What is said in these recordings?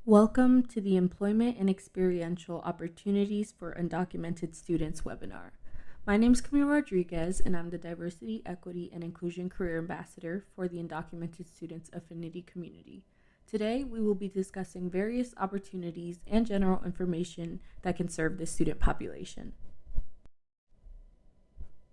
Welcome to the Employment and Experiential Opportunities for Undocumented Students webinar. My name is Camille Rodriguez, and I'm the Diversity, Equity, and Inclusion Career Ambassador for the Undocumented Students Affinity Community. Today, we will be discussing various opportunities and general information that can serve this student population.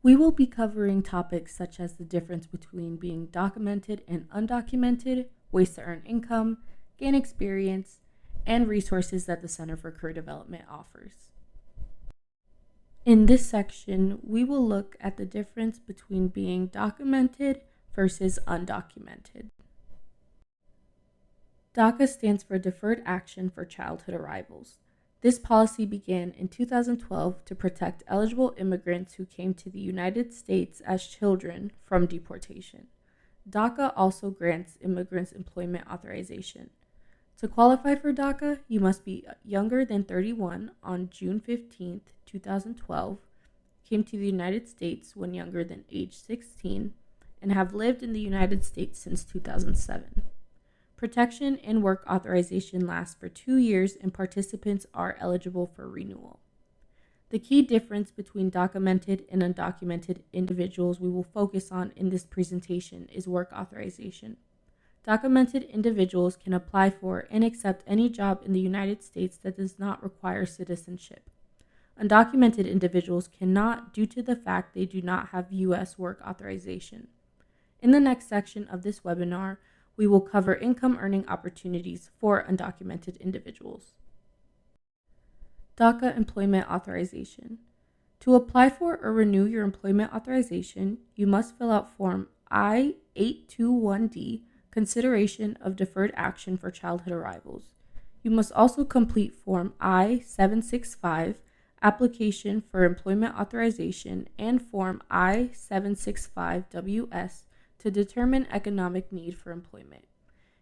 We will be covering topics such as the difference between being documented and undocumented, ways to earn income, gain experience, and resources that the Center for Career Development offers. In this section, we will look at the difference between being documented versus undocumented. DACA stands for Deferred Action for Childhood Arrivals. This policy began in 2012 to protect eligible immigrants who came to the United States as children from deportation. DACA also grants immigrants employment authorization. To qualify for DACA, you must be younger than 31 on June 15, 2012, came to the United States when younger than age 16, and have lived in the United States since 2007. Protection and work authorization lasts for 2 years, and participants are eligible for renewal. The key difference between documented and undocumented individuals we will focus on in this presentation is work authorization. Documented individuals can apply for and accept any job in the United States that does not require citizenship. Undocumented individuals cannot due to the fact they do not have U.S. work authorization. In the next section of this webinar, we will cover income earning opportunities for undocumented individuals. DACA Employment Authorization. To apply for or renew your employment authorization, you must fill out Form I-821D, Consideration of Deferred Action for Childhood Arrivals. You must also complete Form I-765, Application for Employment Authorization, and Form I-765WS to determine economic need for employment.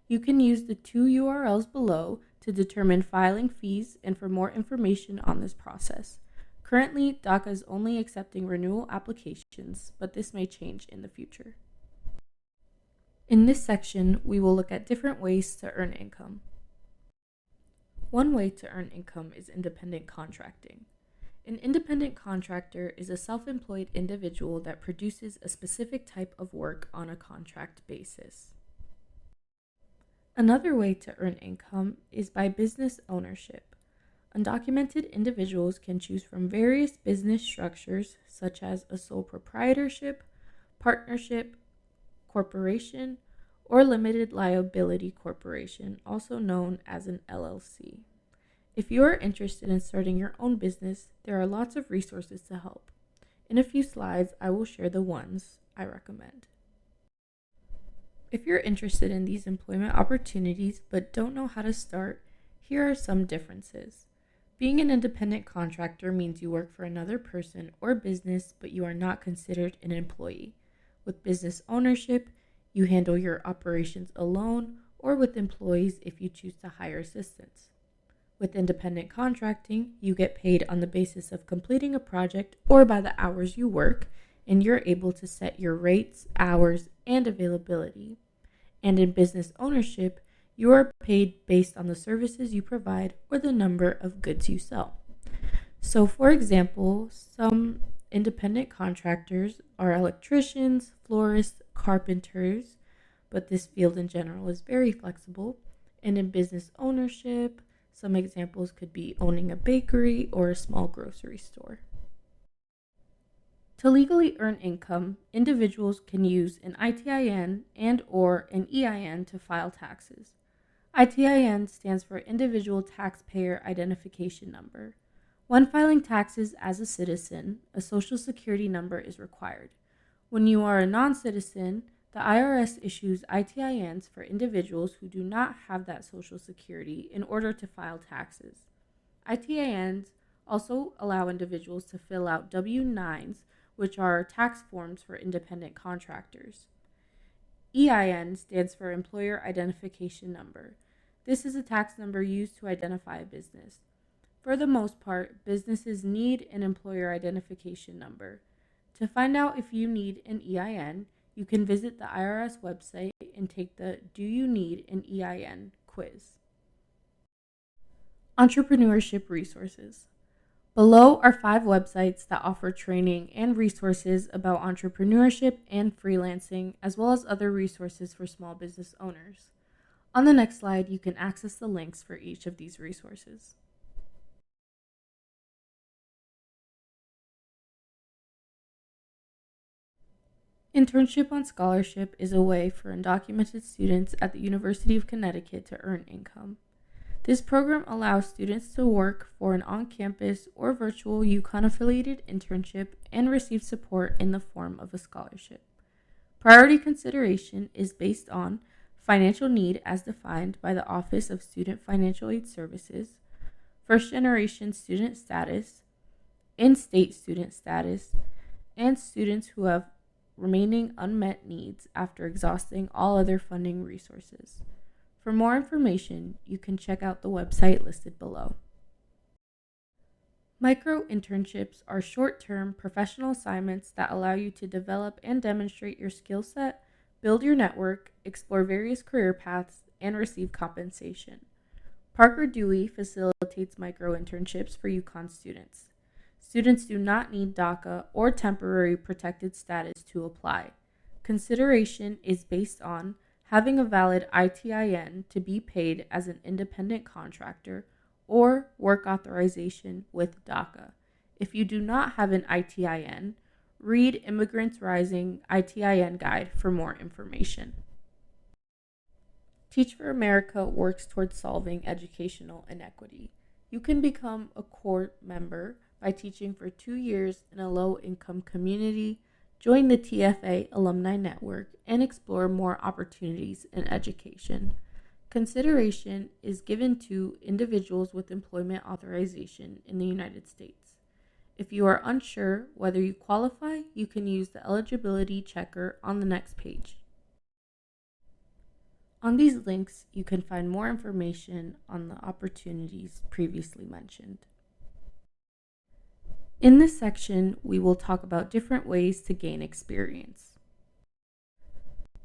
You can use the 2 URLs below to determine filing fees and for more information on this process. Currently, DACA is only accepting renewal applications, but this may change in the future. In this section, we will look at different ways to earn income. One way to earn income is independent contracting. An independent contractor is a self-employed individual that produces a specific type of work on a contract basis. Another way to earn income is by business ownership. Undocumented individuals can choose from various business structures such as a sole proprietorship, partnership, corporation, or limited liability corporation, also known as an LLC. If you are interested in starting your own business, there are lots of resources to help. In a few slides, I will share the ones I recommend. If you're interested in these employment opportunities but don't know how to start, here are some differences. Being an independent contractor means you work for another person or business, but you are not considered an employee. With business ownership, you handle your operations alone or with employees if you choose to hire assistants. With independent contracting, you get paid on the basis of completing a project or by the hours you work, and you're able to set your rates, hours, and availability. And in business ownership, you are paid based on the services you provide or the number of goods you sell. So, for example, some independent contractors are electricians, florists, carpenters, but this field in general is very flexible. And in business ownership, some examples could be owning a bakery or a small grocery store. To legally earn income, individuals can use an ITIN and/or an EIN to file taxes. ITIN stands for Individual Taxpayer Identification Number. When filing taxes as a citizen, a Social Security number is required. When you are a non-citizen, the IRS issues ITINs for individuals who do not have that Social Security in order to file taxes. ITINs also allow individuals to fill out W-9s, which are tax forms for independent contractors. EIN stands for Employer Identification Number. This is a tax number used to identify a business. For the most part, businesses need an employer identification number. To find out if you need an EIN, you can visit the IRS website and take the Do You Need an EIN quiz. Entrepreneurship resources. Below are 5 websites that offer training and resources about entrepreneurship and freelancing, as well as other resources for small business owners. On the next slide, you can access the links for each of these resources. Internship on Scholarship is a way for undocumented students at the University of Connecticut to earn income. This program allows students to work for an on-campus or virtual UConn-affiliated internship and receive support in the form of a scholarship. Priority consideration is based on financial need as defined by the Office of Student Financial Aid Services, first-generation student status, in-state student status, and students who have remaining unmet needs after exhausting all other funding resources. For more information, you can check out the website listed below. Micro internships are short-term professional assignments that allow you to develop and demonstrate your skill set, build your network, explore various career paths, and receive compensation. Parker Dewey facilitates micro internships for UConn students. Students do not need DACA or temporary protected status to apply. Consideration is based on having a valid ITIN to be paid as an independent contractor or work authorization with DACA. If you do not have an ITIN, read Immigrants Rising ITIN Guide for more information. Teach for America works towards solving educational inequity. You can become a core member by teaching for 2 years in a low-income community, join the TFA Alumni Network, and explore more opportunities in education. Consideration is given to individuals with employment authorization in the United States. If you are unsure whether you qualify, you can use the eligibility checker on the next page. On these links, you can find more information on the opportunities previously mentioned. In this section, we will talk about different ways to gain experience.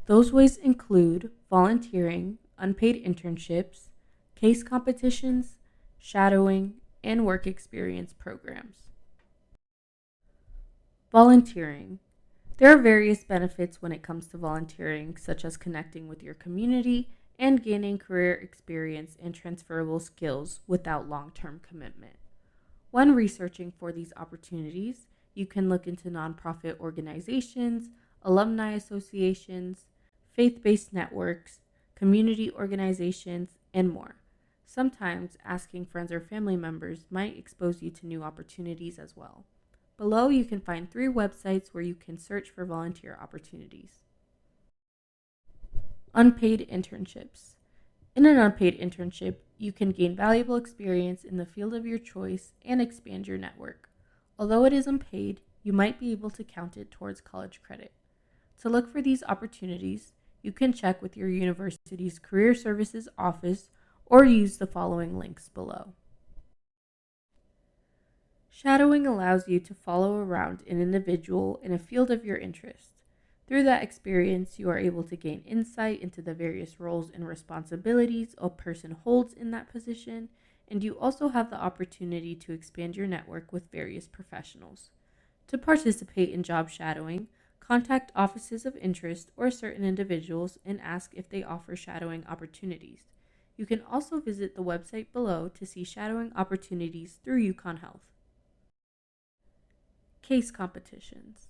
Those ways include volunteering, unpaid internships, case competitions, shadowing, and work experience programs. Volunteering. There are various benefits when it comes to volunteering, such as connecting with your community and gaining career experience and transferable skills without long-term commitment. When researching for these opportunities, you can look into nonprofit organizations, alumni associations, faith-based networks, community organizations, and more. Sometimes asking friends or family members might expose you to new opportunities as well. Below, you can find 3 websites where you can search for volunteer opportunities. Unpaid internships. In an unpaid internship, you can gain valuable experience in the field of your choice and expand your network. Although it is unpaid, you might be able to count it towards college credit. To look for these opportunities, you can check with your university's Career Services office or use the following links below. Shadowing allows you to follow around an individual in a field of your interest. Through that experience, you are able to gain insight into the various roles and responsibilities a person holds in that position, and you also have the opportunity to expand your network with various professionals. To participate in job shadowing, contact offices of interest or certain individuals and ask if they offer shadowing opportunities. You can also visit the website below to see shadowing opportunities through UConn Health. Case competitions.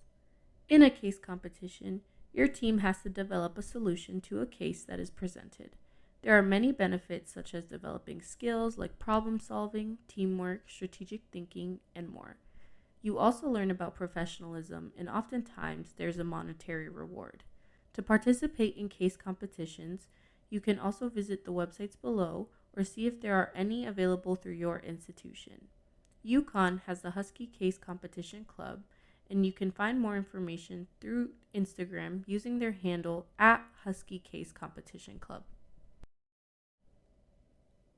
In a case competition, your team has to develop a solution to a case that is presented. There are many benefits such as developing skills like problem solving, teamwork, strategic thinking, and more. You also learn about professionalism, and oftentimes there's a monetary reward. To participate in case competitions, you can also visit the websites below or see if there are any available through your institution. UConn has the Husky Case Competition Club, and you can find more information through Instagram using their handle @Husky Case Competition Club.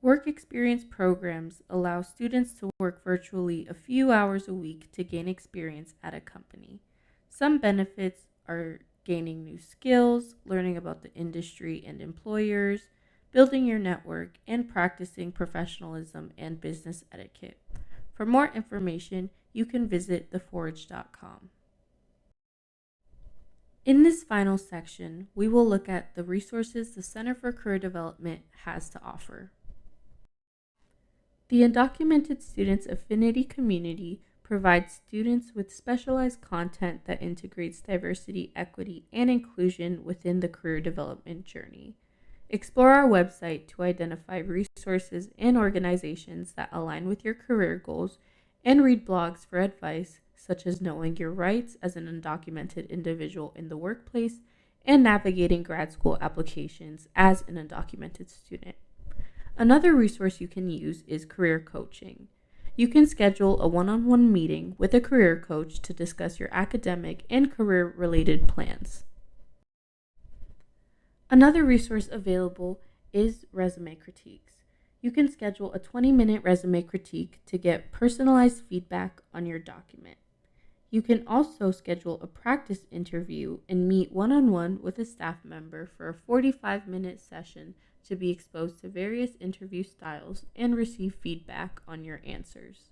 Work experience programs allow students to work virtually a few hours a week to gain experience at a company. Some benefits are gaining new skills, learning about the industry and employers, building your network, and practicing professionalism and business etiquette. For more information, you can visit theforge.com. In this final section, we will look at the resources the Center for Career Development has to offer. The Undocumented Students Affinity Community provides students with specialized content that integrates diversity, equity, and inclusion within the career development journey. Explore our website to identify resources and organizations that align with your career goals, and read blogs for advice such as knowing your rights as an undocumented individual in the workplace and navigating grad school applications as an undocumented student. Another resource you can use is career coaching. You can schedule a one-on-one meeting with a career coach to discuss your academic and career-related plans. Another resource available is resume critiques. You can schedule a 20-minute resume critique to get personalized feedback on your document. You can also schedule a practice interview and meet one-on-one with a staff member for a 45-minute session to be exposed to various interview styles and receive feedback on your answers.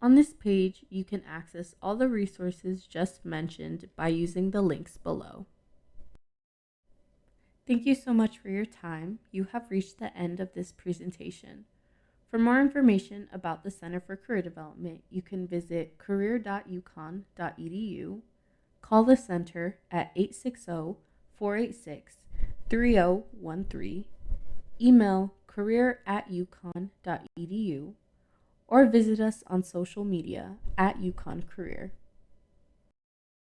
On this page, you can access all the resources just mentioned by using the links below. Thank you so much for your time. You have reached the end of this presentation. For more information about the Center for Career Development, you can visit career.uconn.edu, call the center at 860-486-3013, email career@uconn.edu, or visit us on social media @UConnCareer.